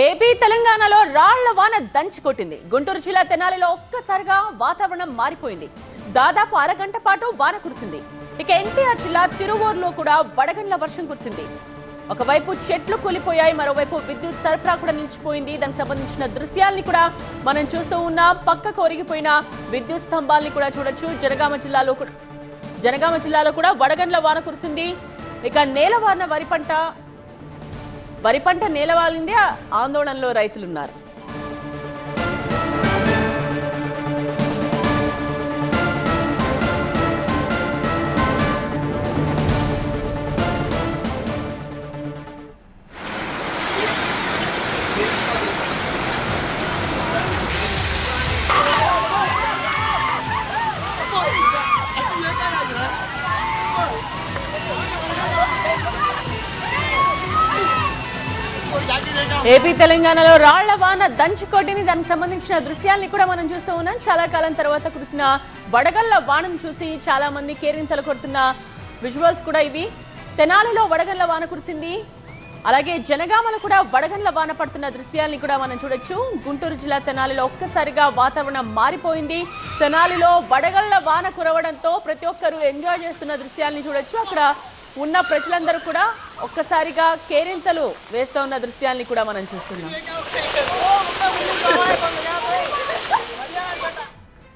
AP తెలంగాణలో రాళ్ల వాన దంచి కొట్టింది. గుంటూరు జిల్లా తెనాలిలో ఒక్కసారిగా వాతావరణం మారిపోయింది. దాదాపు అరగంట పాటు వాన కురిసింది. ఇక ఎన్టీఆర్ జిల్లా తిరువూరులో కూడా వడగండ్ల వర్షం కురిసింది. ఒకవైపు చెట్లు కూలిపోయాయి, మరోవైపు విద్యుత్ సరఫరా కూడా నిలిచిపోయింది. దానికి సంబంధించిన దృశ్యాల్ని కూడా మనం చూస్తూ ఉన్నాం. పక్కకు ఒరిగిపోయిన విద్యుత్ స్తంభాల్ని కూడా చూడొచ్చు. జనగామ జిల్లాలో కూడా వడగండ్ల వాన కురిసింది. ఇక నేలవారిన వరి పంట నేలవాలింది. ఆందోళనలో రైతులున్నారు. ఏపీ తెలంగాణలో రాళ్ల వాన దంచి కొట్టింది. దానికి సంబంధించిన దృశ్యాల్ని కూడా మనం చూస్తూ ఉన్నాం. చాలా కాలం తర్వాత కురిసిన వడగళ్ల వానను చూసి చాలా మంది కేరింతలు కొడుతున్న విజువల్స్ కూడా ఇవి. తెనాలిలో వడగళ్ల వాన కురిసింది. అలాగే జనగామలో కూడా వడగళ్ల వాన పడుతున్న దృశ్యాల్ని కూడా మనం చూడొచ్చు. గుంటూరు జిల్లా తెనాలిలో ఒక్కసారిగా వాతావరణం మారిపోయింది. తెనాలిలో వడగళ్ల వాన కురవడంతో ప్రతి ఒక్కరూ ఎంజాయ్ చేస్తున్న దృశ్యాల్ని చూడొచ్చు. అక్కడ ఉన్న ప్రజలందరూ కూడా ఒక్కసారిగా కేరింతలు వేస్తూ ఉన్న దృశ్యాల్ని కూడా మనం చూస్తున్నాం.